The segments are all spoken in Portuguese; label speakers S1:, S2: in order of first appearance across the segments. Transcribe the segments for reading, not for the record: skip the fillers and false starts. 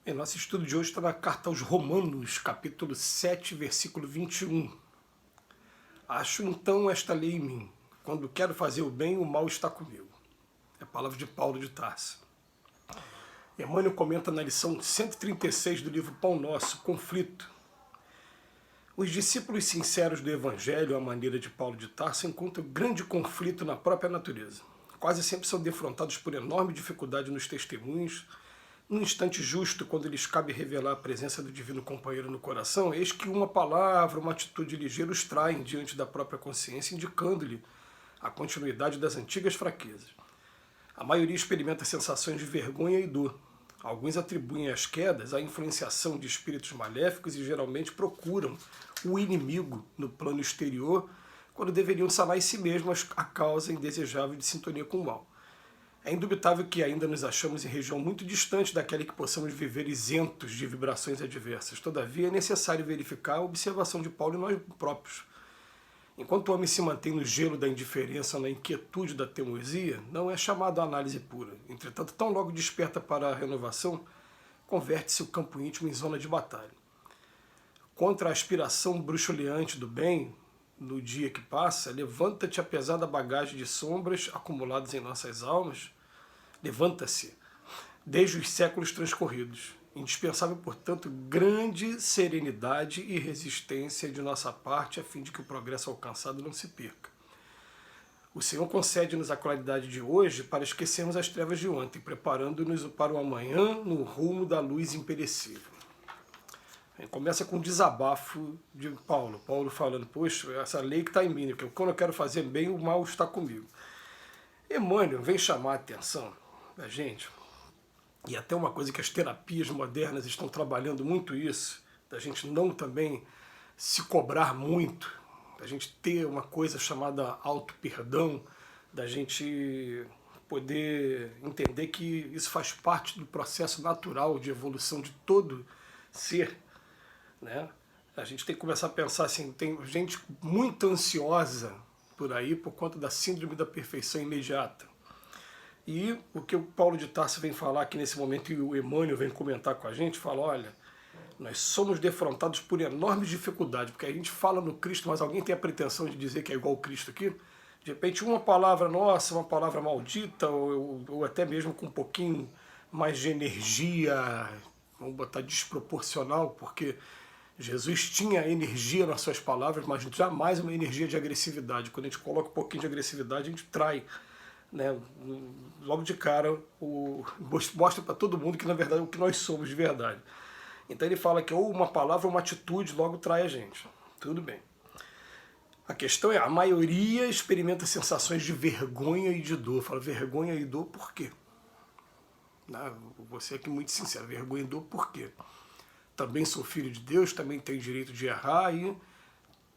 S1: Bem, nosso estudo de hoje está na carta aos Romanos, capítulo 7, versículo 21. Acho então esta lei em mim: quando quero fazer o bem, o mal está comigo. É a palavra de Paulo de Tarso. Emmanuel comenta na lição 136 do livro Pão Nosso, Conflito. Os discípulos sinceros do Evangelho, à maneira de Paulo de Tarso, encontram grande conflito na própria natureza. Quase sempre são defrontados por enorme dificuldade nos testemunhos. No instante justo, quando lhes cabe revelar a presença do divino companheiro no coração, eis que uma palavra, uma atitude ligeira os traem diante da própria consciência, indicando-lhe a continuidade das antigas fraquezas. A maioria experimenta sensações de vergonha e dor. Alguns atribuem as quedas à influenciação de espíritos maléficos e geralmente procuram o inimigo no plano exterior, quando deveriam sanar em si mesmos a causa indesejável de sintonia com o mal. É indubitável que ainda nos achamos em região muito distante daquela que possamos viver isentos de vibrações adversas. Todavia, é necessário verificar a observação de Paulo em nós próprios. Enquanto o homem se mantém no gelo da indiferença, na inquietude da teimosia, não é chamado a análise pura. Entretanto, tão logo desperta para a renovação, converte-se o campo íntimo em zona de batalha. Contra a aspiração bruxuleante do bem, no dia que passa, levanta-te apesar da bagagem de sombras acumuladas em nossas almas. Levanta-se, desde os séculos transcorridos. Indispensável, portanto, grande serenidade e resistência de nossa parte, a fim de que o progresso alcançado não se perca. O Senhor concede-nos a claridade de hoje para esquecermos as trevas de ontem, preparando-nos para o amanhã no rumo da luz imperecível. Começa com um desabafo de Paulo. Paulo falando: poxa, essa lei que está em mim, que quando eu quero fazer bem, o mal está comigo. Emmanuel vem chamar a atenção da gente, e até uma coisa que as terapias modernas estão trabalhando muito isso, da gente não também se cobrar muito, da gente ter uma coisa chamada auto-perdão, da gente poder entender que isso faz parte do processo natural de evolução de todo ser, né? A gente tem que começar a pensar assim, tem gente muito ansiosa por aí por conta da síndrome da perfeição imediata. E o que o Paulo de Tarso vem falar aqui nesse momento, e o Emmanuel vem comentar com a gente, fala: olha, nós somos defrontados por enormes dificuldades, porque a gente fala no Cristo, mas alguém tem a pretensão de dizer que é igual ao Cristo aqui? De repente uma palavra nossa, uma palavra maldita, ou até mesmo com um pouquinho mais de energia, vamos botar desproporcional, porque Jesus tinha energia nas suas palavras, mas jamais uma energia de agressividade. Quando a gente coloca um pouquinho de agressividade, a gente trai, né, logo de cara, mostra para todo mundo que na verdade é o que nós somos de verdade. Então ele fala que ou uma palavra ou uma atitude logo trai a gente. Tudo bem. A questão é, a maioria experimenta sensações de vergonha e de dor. Fala, vergonha e dor por quê? Você aqui muito sincero, vergonha e dor por quê? Também sou filho de Deus, também tenho direito de errar e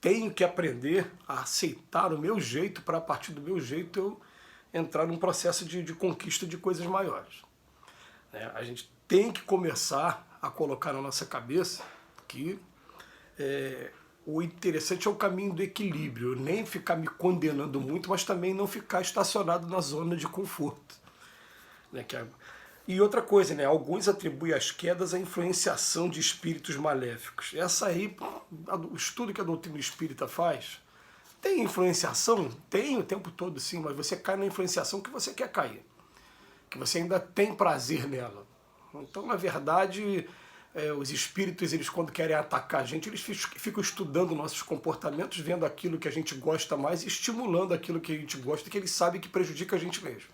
S1: tenho que aprender a aceitar o meu jeito para, a partir do meu jeito, eu entrar num processo de conquista de coisas maiores. A gente tem que começar a colocar na nossa cabeça que o interessante é o caminho do equilíbrio, nem ficar me condenando muito, mas também não ficar estacionado na zona de conforto. E outra coisa, alguns atribuem as quedas à influenciação de espíritos maléficos. Essa aí, o estudo que a doutrina espírita faz, tem influenciação? Tem o tempo todo, sim, mas você cai na influenciação que você quer cair, que você ainda tem prazer nela. Então, na verdade, os espíritos, eles quando querem atacar a gente, eles ficam estudando nossos comportamentos, vendo aquilo que a gente gosta mais e estimulando aquilo que a gente gosta, que eles sabem que prejudica a gente mesmo.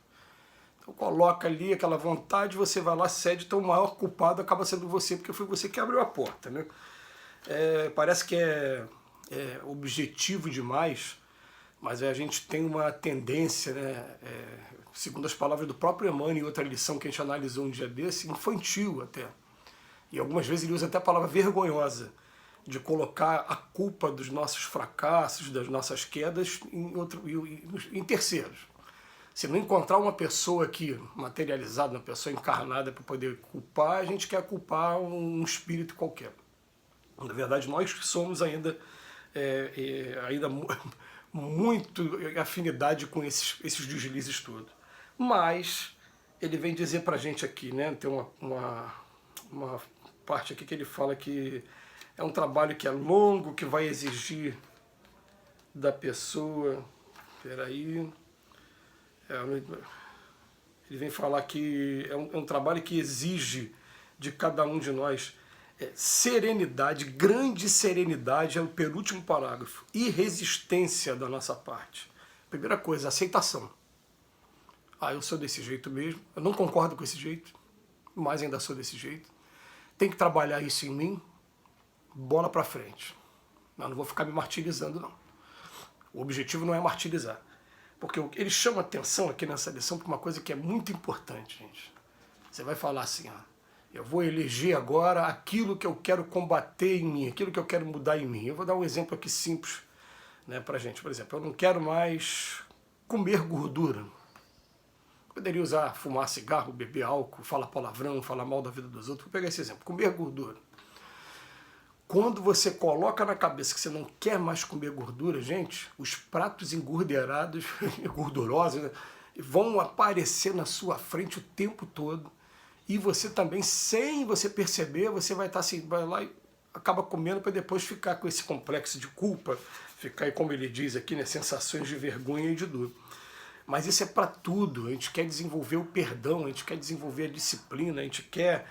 S1: Então coloca ali aquela vontade, você vai lá, cede, então o maior culpado acaba sendo você, porque foi você que abriu a porta, né? Parece que é objetivo demais, mas a gente tem uma tendência, né, segundo as palavras do próprio Emmanuel, em outra lição que a gente analisou um dia desse, infantil até. E algumas vezes ele usa até a palavra vergonhosa, de colocar a culpa dos nossos fracassos, das nossas quedas em terceiros. Se não encontrar uma pessoa aqui materializada, uma pessoa encarnada para poder culpar, a gente quer culpar um espírito qualquer. Na verdade, nós que somos ainda muito afinidade com esses deslizes todos. Mas ele vem dizer para a gente aqui, né, tem uma parte aqui que ele fala que é um trabalho que é longo, que vai exigir da pessoa. Peraí. Ele vem falar que é um trabalho que exige de cada um de nós serenidade, grande serenidade, é o penúltimo parágrafo, e resistência da nossa parte. Primeira coisa, aceitação. Eu sou desse jeito mesmo, eu não concordo com esse jeito, mas ainda sou desse jeito. Tem que trabalhar isso em mim, bola pra frente. Eu não vou ficar me martirizando, não. O objetivo não é martirizar. Porque ele chama atenção aqui nessa lição para uma coisa que é muito importante, gente. Você vai falar assim, eu vou eleger agora aquilo que eu quero combater em mim, aquilo que eu quero mudar em mim. Eu vou dar um exemplo aqui simples, né, pra gente. Por exemplo, eu não quero mais comer gordura. Eu poderia usar, fumar cigarro, beber álcool, falar palavrão, falar mal da vida dos outros. Vou pegar esse exemplo, comer gordura. Quando você coloca na cabeça que você não quer mais comer gordura, gente, os pratos engordurados, gordurosos, né, vão aparecer na sua frente o tempo todo. E você também, sem você perceber, você vai estar assim, vai lá e acaba comendo para depois ficar com esse complexo de culpa, ficar, como ele diz aqui, né, sensações de vergonha e de dor. Mas isso é para tudo. A gente quer desenvolver o perdão, a gente quer desenvolver a disciplina, a gente quer,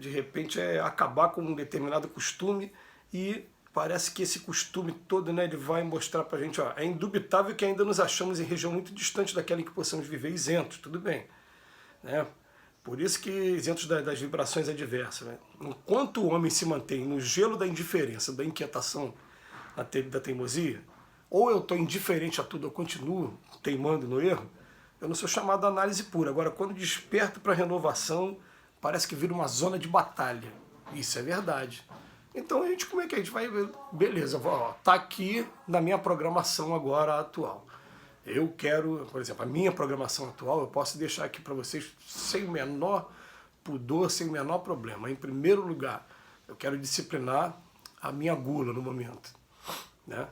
S1: de repente, acabar com um determinado costume, e parece que esse costume todo, né, ele vai mostrar para a gente, é indubitável que ainda nos achamos em região muito distante daquela em que possamos viver isentos, tudo bem, né? Por isso que isentos das vibrações adversas, né? Enquanto o homem se mantém no gelo da indiferença, da inquietação, da teimosia, ou eu estou indiferente a tudo, eu continuo teimando no erro, eu não sou chamado a análise pura. Agora, quando desperto para a renovação, parece que vira uma zona de batalha. Isso é verdade. Então, como é que a gente vai... Beleza, tá aqui na minha programação agora atual. Eu quero, por exemplo, a minha programação atual, eu posso deixar aqui para vocês sem o menor pudor, sem o menor problema. Em primeiro lugar, eu quero disciplinar a minha gula no momento, né?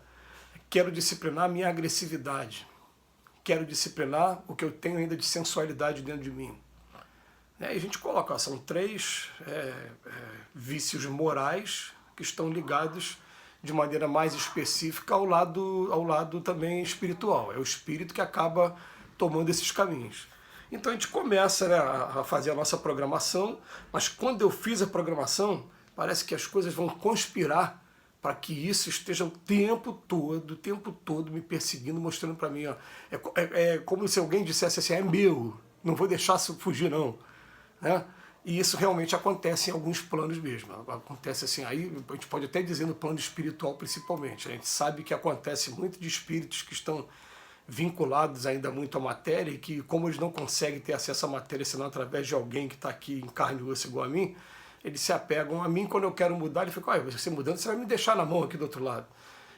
S1: Quero disciplinar a minha agressividade. Quero disciplinar o que eu tenho ainda de sensualidade dentro de mim. E a gente coloca, são 3 vícios morais que estão ligados de maneira mais específica ao lado também espiritual. É o espírito que acaba tomando esses caminhos. Então a gente começa, né, a fazer a nossa programação, mas quando eu fiz a programação, parece que as coisas vão conspirar para que isso esteja o tempo todo me perseguindo, mostrando para mim, é como se alguém dissesse assim, é meu, não vou deixar isso fugir não, né? E isso realmente acontece em alguns planos mesmo, acontece assim, aí a gente pode até dizer no plano espiritual principalmente, a gente sabe que acontece muito de espíritos que estão vinculados ainda muito à matéria, e que como eles não conseguem ter acesso à matéria senão através de alguém que está aqui em carne e osso igual a mim, eles se apegam a mim. Quando eu quero mudar, ele fica, você mudando, você vai me deixar na mão aqui do outro lado.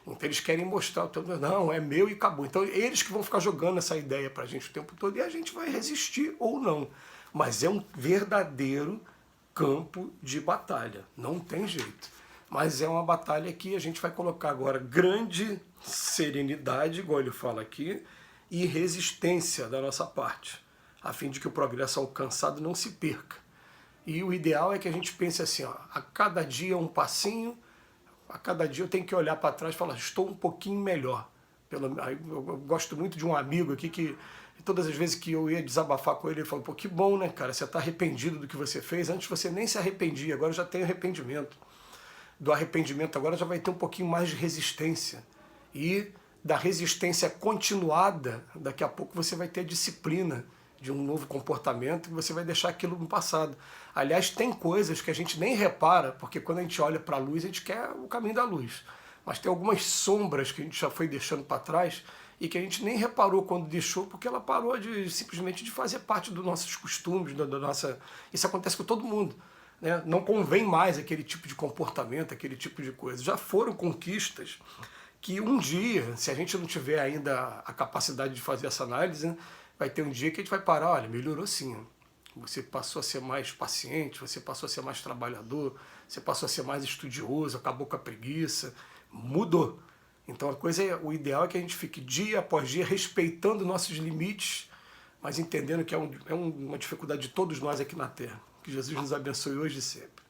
S1: Então eles querem mostrar, não, é meu e acabou. Então eles que vão ficar jogando essa ideia pra gente o tempo todo, e a gente vai resistir ou não. Mas é um verdadeiro campo de batalha, não tem jeito. Mas é uma batalha que a gente vai colocar agora grande serenidade, igual ele fala aqui, e resistência da nossa parte, a fim de que o progresso alcançado não se perca. E o ideal é que a gente pense assim, a cada dia um passinho, a cada dia eu tenho que olhar para trás e falar, estou um pouquinho melhor. Eu gosto muito de um amigo aqui que todas as vezes que eu ia desabafar com ele falou, que bom, né, cara, você está arrependido do que você fez, antes você nem se arrependia, agora já tem arrependimento. Do arrependimento agora já vai ter um pouquinho mais de resistência. E da resistência continuada, daqui a pouco você vai ter disciplina de um novo comportamento, e você vai deixar aquilo no passado. Aliás, tem coisas que a gente nem repara, porque quando a gente olha para a luz, a gente quer o caminho da luz. Mas tem algumas sombras que a gente já foi deixando para trás e que a gente nem reparou quando deixou, porque ela parou simplesmente de fazer parte dos nossos costumes, da nossa... Isso acontece com todo mundo, né? Não convém mais aquele tipo de comportamento, aquele tipo de coisa. Já foram conquistas que um dia, se a gente não tiver ainda a capacidade de fazer essa análise, né, vai ter um dia que a gente vai parar, olha, melhorou sim. Você passou a ser mais paciente, você passou a ser mais trabalhador, você passou a ser mais estudioso, acabou com a preguiça, mudou. Então o ideal é que a gente fique dia após dia respeitando nossos limites, mas entendendo que é uma dificuldade de todos nós aqui na Terra. Que Jesus nos abençoe hoje e sempre.